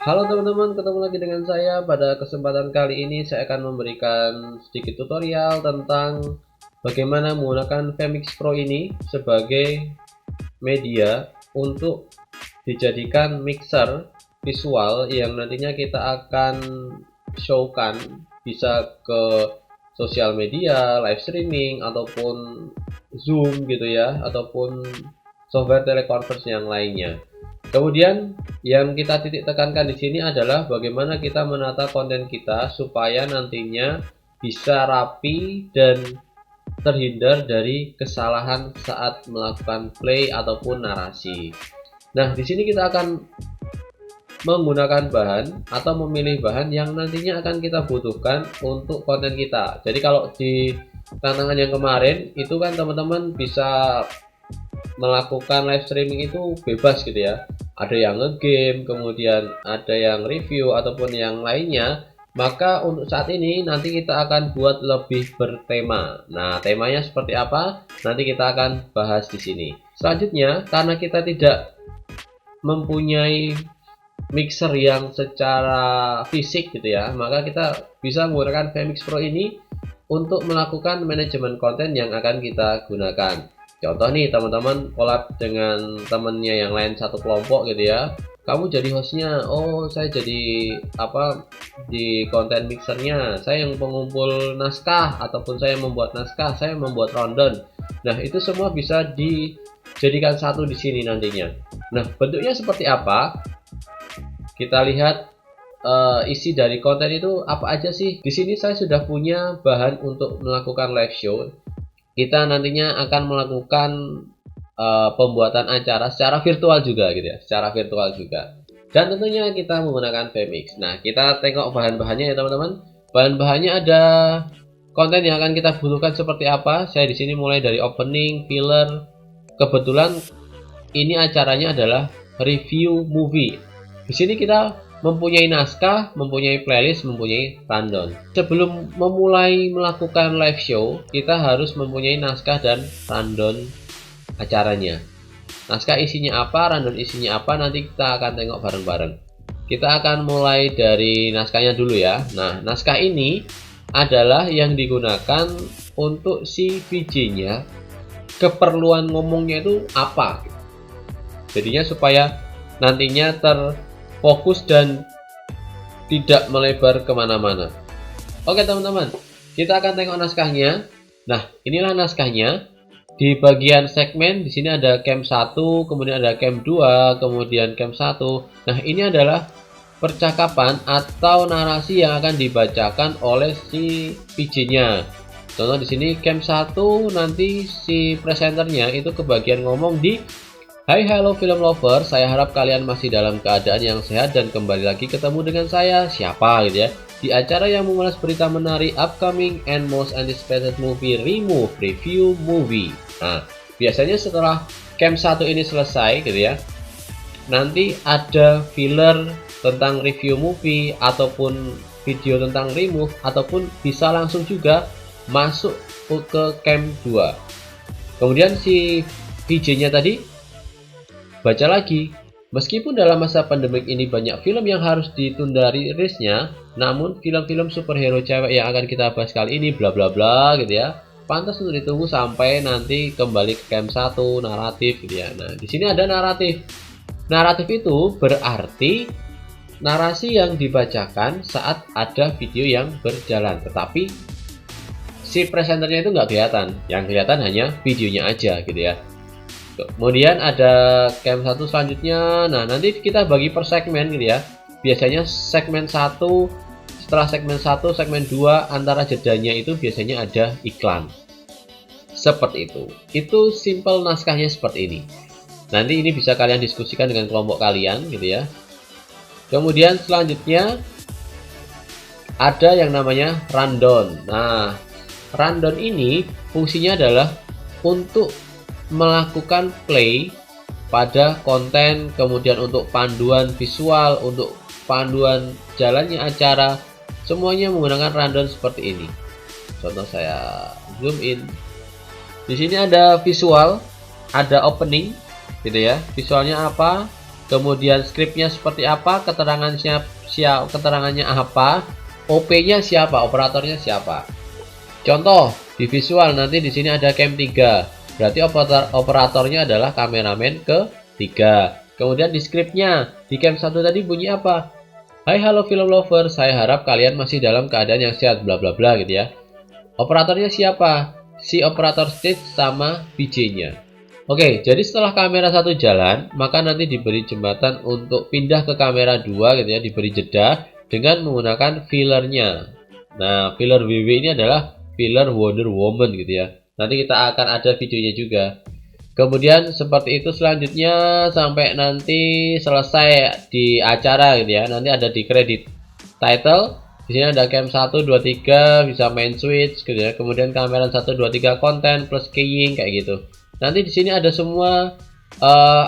Halo teman-teman, ketemu lagi dengan saya. Pada kesempatan kali ini saya akan memberikan sedikit tutorial tentang bagaimana menggunakan Vmix Pro ini sebagai media untuk dijadikan mixer visual yang nantinya kita akan showkan bisa ke sosial media, live streaming ataupun Zoom gitu ya, ataupun software teleconference yang lainnya. Kemudian yang kita titik tekankan di sini adalah bagaimana kita menata konten kita supaya nantinya bisa rapi dan terhindar dari kesalahan saat melakukan play ataupun narasi. Nah, di sini kita akan menggunakan bahan atau memilih bahan yang nantinya akan kita butuhkan untuk konten kita. Jadi kalau di tantangan yang kemarin itu kan teman-teman bisa melakukan live streaming itu bebas gitu ya. Ada yang ngegame, kemudian ada yang review ataupun yang lainnya. Maka untuk saat ini nanti kita akan buat lebih bertema. Nah, temanya seperti apa? Nanti kita akan bahas di sini. Selanjutnya, karena kita tidak mempunyai mixer yang secara fisik gitu ya, maka kita bisa menggunakan Vmix Pro ini untuk melakukan manajemen konten yang akan kita gunakan. Contoh nih teman-teman collab dengan temennya yang lain satu kelompok gitu ya, kamu jadi hostnya, oh saya jadi apa di konten mixernya, saya yang pengumpul naskah ataupun saya membuat naskah, saya membuat rundown. Nah itu semua bisa dijadikan satu di sini nantinya. Nah bentuknya seperti apa? Kita lihat isi dari konten itu apa aja sih. Di sini saya sudah punya bahan untuk melakukan live show. Kita nantinya akan melakukan pembuatan acara secara virtual juga gitu ya, secara virtual juga. Dan tentunya kita menggunakan Vmix. Nah, kita tengok bahan-bahannya ya teman-teman. Bahan-bahannya ada konten yang akan kita butuhkan seperti apa. Saya di sini mulai dari opening, filler. Kebetulan ini acaranya adalah review movie. Di sini kita mempunyai naskah, mempunyai playlist, mempunyai rundown. Sebelum memulai melakukan live show, kita harus mempunyai naskah dan rundown acaranya. Naskah isinya apa, rundown isinya apa, nanti kita akan tengok bareng-bareng. Kita akan mulai dari naskahnya dulu ya. Nah, naskah ini adalah yang digunakan untuk si VJ-nya, keperluan ngomongnya itu apa. Jadinya supaya nantinya terfokus dan tidak melebar kemana-mana. Oke teman-teman, kita akan tengok naskahnya. Nah, inilah naskahnya. Di bagian segmen di sini ada cam 1, kemudian ada cam 2, kemudian cam 1. Nah, ini adalah percakapan atau narasi yang akan dibacakan oleh si VJ-nya. Contoh di sini cam 1 nanti si presenternya itu kebagian ngomong di Hai halo film lover, saya harap kalian masih dalam keadaan yang sehat dan kembali lagi ketemu dengan saya, siapa gitu ya, di acara yang mengulas berita menarik upcoming and most anticipated movie Remove Review Movie. Nah, biasanya setelah cam 1 ini selesai gitu ya, nanti ada filler tentang review movie ataupun video tentang Remove, ataupun bisa langsung juga masuk ke cam 2. Kemudian si VJ-nya tadi baca lagi, meskipun dalam masa pandemik ini banyak film yang harus ditunda rilisnya, namun film-film superhero cewek yang akan kita bahas kali ini bla bla bla gitu ya, pantas untuk ditunggu sampai nanti kembali ke cam 1 naratif gitu ya. Nah, di sini ada naratif. Naratif itu berarti narasi yang dibacakan saat ada video yang berjalan, tetapi si presenternya itu nggak kelihatan, yang kelihatan hanya videonya aja gitu ya. Kemudian ada cam 1 selanjutnya. Nah, nanti kita bagi per segmen gitu ya. Biasanya segmen 1, setelah segmen 1, segmen 2 antara jedanya itu biasanya ada iklan. Seperti itu. Itu simple naskahnya seperti ini. Nanti ini bisa kalian diskusikan dengan kelompok kalian gitu ya. Kemudian selanjutnya ada yang namanya rundown. Nah, rundown ini fungsinya adalah untuk melakukan play pada konten, kemudian untuk panduan visual, untuk panduan jalannya acara, semuanya menggunakan rundown seperti ini. Contoh saya zoom in. Di sini ada visual, ada opening gitu ya. Visualnya apa? kemudian scriptnya seperti apa, keterangannya apa, OP-nya siapa, operatornya siapa. Contoh di visual nanti di sini ada cam 3, berarti operatornya adalah kameramen ke-3. Kemudian di scriptnya di cam 1 tadi bunyi apa? Hai halo film lover, saya harap kalian masih dalam keadaan yang sehat, bla bla bla gitu ya. Operatornya siapa? Si operator stage sama VJ-nya. Oke, jadi setelah kamera 1 jalan, maka nanti diberi jembatan untuk pindah ke kamera 2 gitu ya, diberi jeda dengan menggunakan fillernya. Nah, filler WW ini adalah filler Wonder Woman gitu ya. Nanti kita akan ada videonya juga. Kemudian seperti itu selanjutnya sampai nanti selesai di acara gitu ya. Nanti ada di kredit title. Di sini ada cam 1 2 3 bisa main switch gitu ya. Kemudian kamera 1 2 3 konten plus keying kayak gitu. Nanti di sini ada semua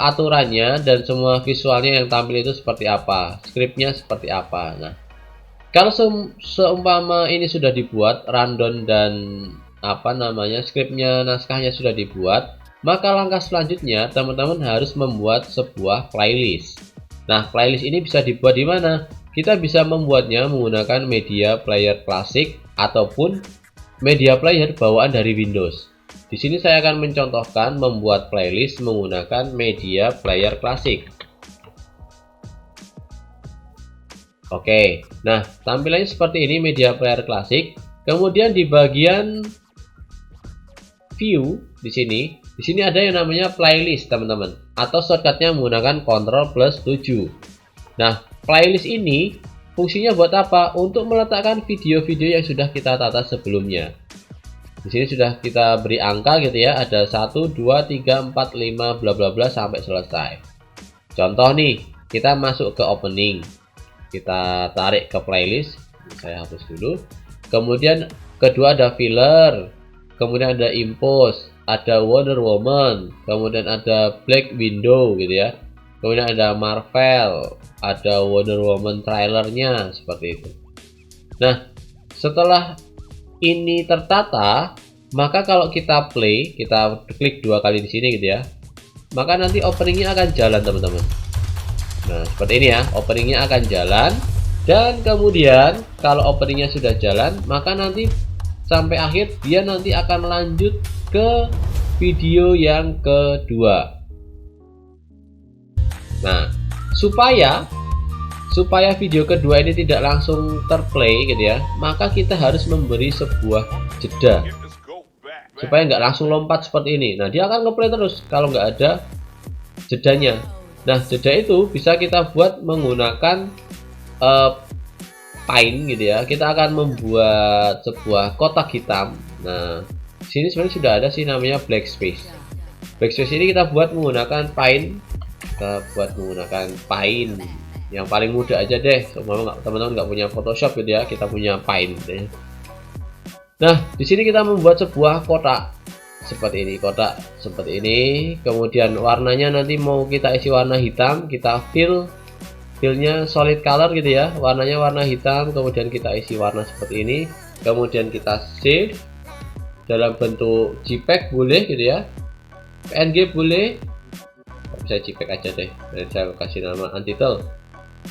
aturannya dan semua visualnya yang tampil itu seperti apa, scriptnya seperti apa. Nah, kalau seumpama ini sudah dibuat, rundown dan scriptnya, naskahnya sudah dibuat, maka langkah selanjutnya teman-teman harus membuat sebuah playlist. Nah, playlist ini bisa dibuat di mana? Kita bisa membuatnya menggunakan media player klasik ataupun media player bawaan dari Windows. Di sini saya akan mencontohkan membuat playlist menggunakan media player klasik. Oke, nah tampilannya seperti ini media player klasik. Kemudian di bagian view di sini ada yang namanya playlist teman-teman, atau shortcutnya menggunakan Ctrl+7. Nah, playlist ini fungsinya buat apa? Untuk meletakkan video-video yang sudah kita tata sebelumnya. Di sini sudah kita beri angka gitu ya, ada 1 2 3 4 5 bla bla bla sampai selesai. Contoh nih, kita masuk ke opening. Kita tarik ke playlist, saya hapus dulu. Kemudian kedua ada filler, kemudian ada impose, ada Wonder Woman, kemudian ada Black Widow gitu ya. Kemudian ada Marvel, ada Wonder Woman trailernya seperti itu. Nah, setelah ini tertata, maka kalau kita play, kita klik 2 kali di sini gitu ya, maka nanti openingnya akan jalan teman-teman. Nah, seperti ini ya, openingnya akan jalan. Dan kemudian kalau openingnya sudah jalan, maka nanti sampai akhir dia nanti akan lanjut ke video yang kedua. Nah, supaya video kedua ini tidak langsung terplay gitu ya, maka kita harus memberi sebuah jeda supaya nggak langsung lompat seperti ini. Nah, dia akan ngeplay terus kalau nggak ada jedanya. Nah, jeda itu bisa kita buat menggunakan paint gitu ya. Kita akan membuat sebuah kotak hitam. Nah, di sini sebenarnya sudah ada sih namanya black space. Black space ini kita buat menggunakan paint. Kita buat menggunakan paint yang paling mudah aja deh. Teman-teman nggak punya Photoshop gitu ya, kita punya paint gitu ya. Nah, di sini kita membuat sebuah kotak seperti ini, kotak seperti ini. Kemudian warnanya nanti mau kita isi warna hitam, kita fillnya solid color gitu ya, warnanya warna hitam. Kemudian kita isi warna seperti ini, kemudian kita save dalam bentuk JPEG boleh gitu ya, PNG boleh, saya JPEG aja deh, dan saya kasih nama untitled.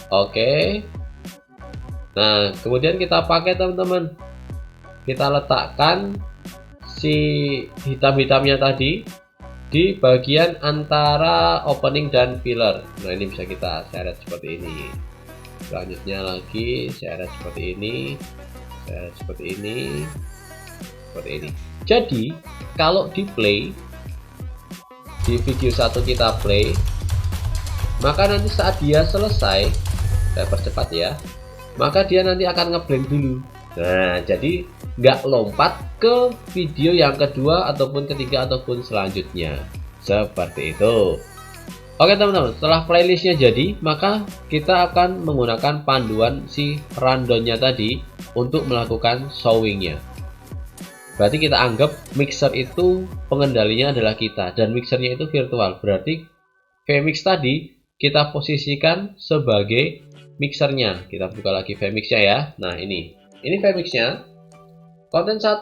Oke. Nah, kemudian kita pakai teman-teman, kita letakkan si hitam-hitamnya tadi di bagian antara opening dan filler. Nah, ini bisa kita seret seperti ini. Selanjutnya lagi seret seperti ini, seret seperti ini, seperti ini. Jadi kalau di play di video 1 kita play, maka nanti saat dia selesai, saya percepat ya, maka dia nanti akan ngeblend dulu. Nah, jadi nggak lompat ke video yang kedua ataupun ketiga ataupun selanjutnya seperti itu. Oke teman-teman, setelah playlistnya jadi, maka kita akan menggunakan panduan si rundownnya tadi untuk melakukan showingnya. Berarti kita anggap mixer itu pengendalinya adalah kita dan mixernya itu virtual. Berarti vmix tadi kita posisikan sebagai mixernya. Kita buka lagi vmix-nya ya. Nah, ini vmix-nya. Konten 1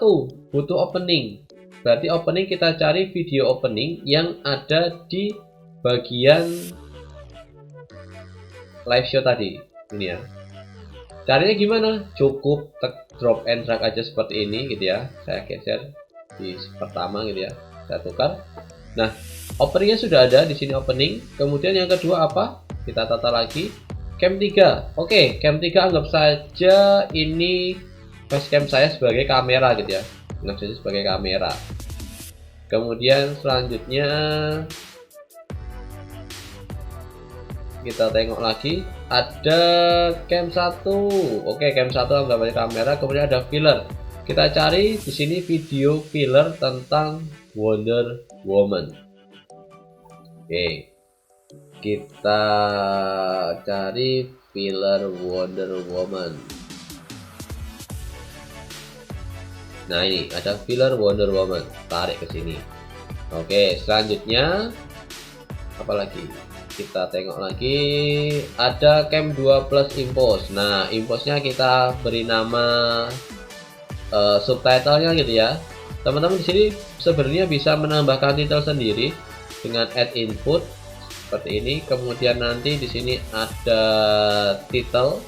butuh opening. Berarti opening kita cari video opening yang ada di bagian live show tadi ini ya. Caranya gimana? Cukup drop and drag aja seperti ini gitu ya. Saya geser di pertama gitu ya. Saya tukar. Nah, openingnya sudah ada di sini opening. Kemudian yang kedua apa? Kita tata lagi. Cam 3. Oke, cam 3 anggap saja ini facecam saya sebagai kamera gitu ya. Anggap saja sebagai kamera. Kemudian selanjutnya kita tengok lagi, ada cam 1. Oke, cam 1 anggap saja kamera. Kemudian ada filler. Kita cari di sini video filler tentang Wonder Woman. Oke, kita cari filler Wonder Woman. Nah, ini ada filler Wonder Woman, tarik ke sini. Oke, selanjutnya apa lagi? Kita tengok lagi, ada cam 2 plus impose. Nah, impose-nya kita beri nama subtitlenya gitu ya. Teman-teman di sini sebenarnya bisa menambahkan title sendiri dengan add input seperti ini. Kemudian nanti di sini ada title.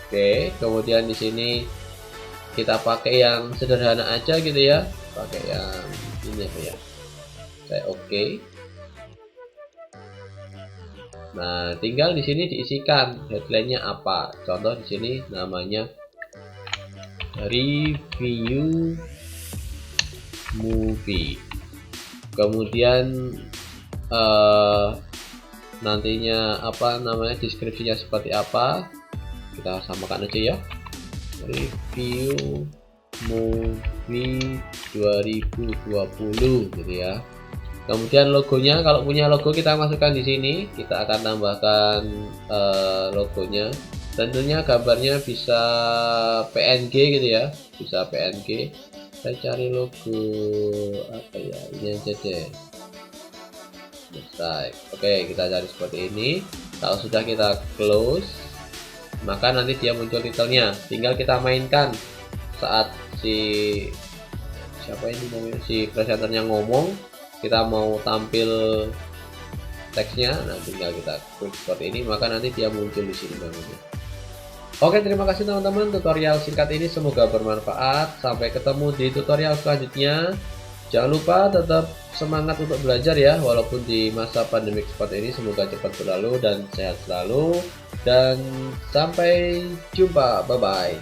Oke, kemudian di sini kita pakai yang sederhana aja gitu ya. Pakai yang ini apa ya? Saya oke. Nah, tinggal di sini diisikan headline-nya apa. Contoh di sini namanya review movie. Kemudian nantinya apa namanya, deskripsinya seperti apa. Kita samakan aja ya. Review movie 2020 gitu ya. Kemudian logonya, kalau punya logo kita masukkan di sini. Kita akan tambahkan logonya. Tentunya gambarnya bisa PNG gitu ya, bisa PNG. Saya cari logo apa ya, ini aja deh. Selesai. Oke, kita cari seperti ini. Kalau sudah kita close, maka nanti dia muncul titelnya. Tinggal kita mainkan saat si presenternya ngomong. Kita mau tampil teksnya, nah tinggal kita klik seperti ini, maka nanti dia muncul di sini namanya. Oke, terima kasih teman-teman, tutorial singkat ini semoga bermanfaat. Sampai ketemu di tutorial selanjutnya. Jangan lupa tetap semangat untuk belajar ya, walaupun di masa pandemik seperti ini. Semoga cepat berlalu dan sehat selalu, dan sampai jumpa, bye bye.